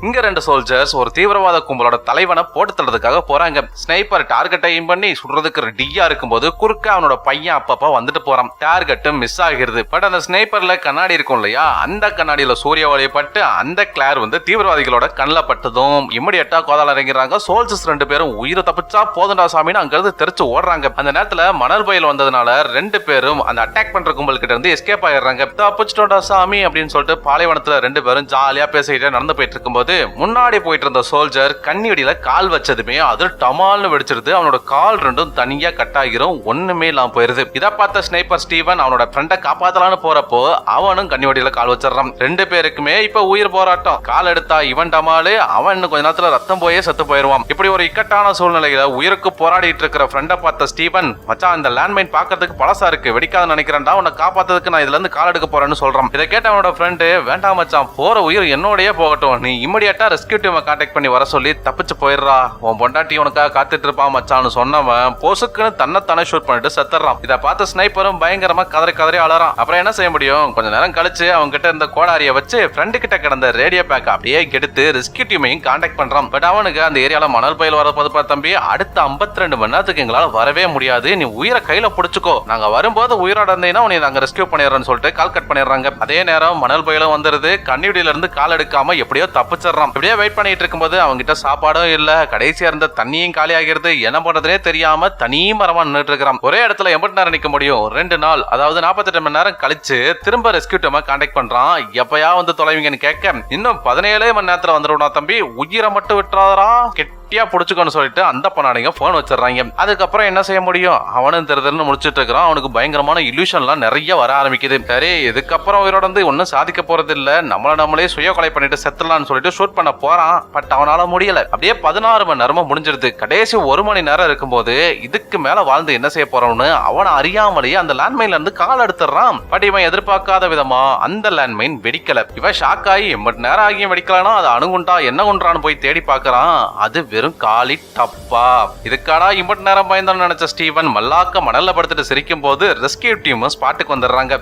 இங்க ரெண்டு சோல்ஜர்ஸ் ஒரு தீவிரவாத கும்பலோட தலைவனை போட்டு தள்ளுறதுக்காக போறாங்க. ஸ்னைப்பர் டார்கெட்டை எய்ம் பண்ணி சுடுறதுக்கு ரெடியா இருக்கும்போது குறுக்க அவனோட பையன் அப்பப்ப வந்துட்டு போறான். டார்கெட் மிஸ் ஆகிறது. பட் அந்த ஸ்னைப்பர்ல கண்ணாடி இருக்கும் இல்லையா, அந்த கண்ணாடியில சூரிய ஒளி பட்டு அந்த கிளார் தீவிரவாதிகளோட கண்ணில் பட்டதும் இமிடியட்டா கோதால இறங்கிறாங்க. சோல்ஜர்ஸ் ரெண்டு பேரும் உயிரை தப்பிச்சா போதண்டா சாமின்னு அங்கிருந்து தெரிச்சு ஓடுறாங்க. அந்த நேரத்துல மணல் புயல் வந்ததுனால ரெண்டு பேரும் அந்த அட்டாக் பண்ற கும்பல் கிட்ட இருந்து எஸ்கேப் ஆயிடுறாங்க. தப்பிச்சிட்டோண்டா சாமி அப்படின்னு சொல்லிட்டு பாலைவனத்துல ரெண்டு பேரும் ஜாலியா பேசிக்கிட்டே நடந்து போயிட்டு இருக்கும்போது முன்னாடி போயிட்டு இருந்த சோல்ஜர் கண்ணி வெடியில கால் வச்சதுமே அது டமால்னு வெடிச்சிருது. அவனோட கால் ரெண்டும் தனியா கட் ஆகிரும், ஒண்ணுமே இல்லாம போயிருது. இதை பார்த்த ஸ்னைப்பர் ஸ்டீவன் அவனோட ஃப்ரெண்டை காப்பாத்தலான்னு போறப்போ அவனும் கண்ணி வெடியில கால் வச்சிடறான். ரெண்டு பேருக்குமே இப்ப உயிர் போராட்டம். கால் எடுத்தா இவன் டமாலு, அவன் இன்னும் கொஞ்ச நேரத்துல ரத்தம் போயே செத்து போயிருவான். இப்படி ஒரு இக்கட்டான சூழ்நிலையில உயிருக்கு போராடிட்டு இருக்கிற ஃப்ரெண்டை பார்த்த ஸ்டீவன், மச்சான் இந்த லேண்ட்மைன் பாக்கிறதுக்கு பழசா இருக்கு, வெடிக்காத நினைக்கிறேன்டா, உன்னை காப்பாத்ததுக்கு நான் இதுல இருந்து கால் எடுக்க போறேன்னு சொல்றான். இதை கேட்ட அவனோட ஃப்ரெண்டு, வேண்டாம் மச்சான், போற உயிர் என்னோடய போகட்டும், நீ இமிடியட்டா ரெஸ்கியூ டீமை கான்டாக்ட் பண்ணி வர சொல்லி தப்பிச்சு போயிடுறா, உன் பொண்டாட்டி உனக்காக காத்துட்டு இருப்பான் மச்சான்னு சொன்னவன் போசுக்குன்னு தன்னை ஷூட் பண்ணிட்டு செத்துறான். இதை பார்த்த ஸ்னைப்பரும் பயங்கரமா கதறி அலறான். அப்புறம் என்ன செய்ய முடியும், கொஞ்ச நேரம் கழிச்சு அவங்க கிட்ட இருந்த கோடாரிய வச்சு ஃப்ரெண்டு கிட்ட கிடந்த ரேடியோ பேக் அப்படியே எடுத்து ரெஸ்கியூ டீமையும் கான்டாக்ட் பண்றான். பட் அவனுக்கு அந்த ஏரியால மணல் புயல் வரப்போது தம்பி, அடுத்த 52 மணி நேரத்துக்கு எங்களால வரவே முடியாது, நீ உயிரை கையில பிடிச்சுக்கோ, நாங்க வரும்போது உயிரோட இருந்தீங்கன்னா உன்னை நாங்க ரெஸ்கியூ பண்ணிடுறோம்னு சொல்லிட்டு கால் கட் பண்ணிடுறாங்க. அதே நேரம் மணல் புயலும் வந்துருது. கண்ணிவெடியில இருந்து கால் எடுக்காம எப்படியோ தப்பிச்சிடறான். இப்படியே வெயிட் பண்ணிட்டு இருக்கும்போது அவங்க கிட்ட சாப்பாடும் இல்ல, கடைசியா இருந்த தண்ணியும் காலி ஆகிறது. என்ன பண்றதுனே தெரியாம தனி மரமா நின்றுட்டு இருக்கிறான். ஒரே இடத்துல 80 நேரம் நிக்க முடியும், 2 நாள், அதாவது 48 மணி நேரம் கழிச்சு திரும்ப ரெஸ்கியூ டீமை கான்டாக்ட் பண்றான். எப்பயா தொலைவீங்கன்னு கேட்க, இன்னும் 17 மணி நேரத்துல வந்துடுவா தம்பி, உயிரை மட்டும் விட்டுறாதரா, கெட்டியா புடிச்சுக்கோன்னு சொல்லிட்டு அந்த பொண்ணாடிங்க போன் வச்சிடறாங்க. அதுக்கப்புறம் என்ன செய்ய முடியும், அவனும் தெரிதல்னு முடிச்சிட்டு இருக்கிறான். அவனுக்கு பயங்கரமான இல்யூஷன்லாம் நிறைய வர ஆரம்பிக்குது. சரி, இதுக்கப்புறம் உயிரோட ஒன்னும் சாதிக்க போறது இல்ல, நம்மளே சுய கொலை பண்ணிட்டு செத்துலான்னு சொல்லிட்டு ஷூட் பண்ண போறான். பட் அவனால முடியல. அப்படியே 16 மணி நேரமா முடிஞ்சிருது. கடைசி 1 மணி நேரம் இருக்கும்போது இதுக்கு மேல வாழ்ந்து என்ன செய்ய போறோம்னு அவனை அறியாமலேயே அந்த லேண்ட்மைன்ல இருந்து கால் எடுத்துறான். பட் இவன் எதிர்பார்க்காத விதமா அந்த லேண்ட்மைன் வெடிக்கல. இவன் ஷாக் ஆகி 80 நேரம் ஆகியும் வெடிக்கலனா அது அணுகுண்டா என்ன கொன்றான்னு போய் தேடி பார்க்கறான். அது வெறும் காலி டப்பா. இதுக்காடா 80 நேரம் பயந்தோன்னு நினைச்ச ஸ்டீவன் மல்லாக்க மணல்ல படுத்துட்டு சிரிக்கும் போது ரெஸ்கியூ டீம் ஸ்பாட்டுக்கு வந்துடுறாங்க.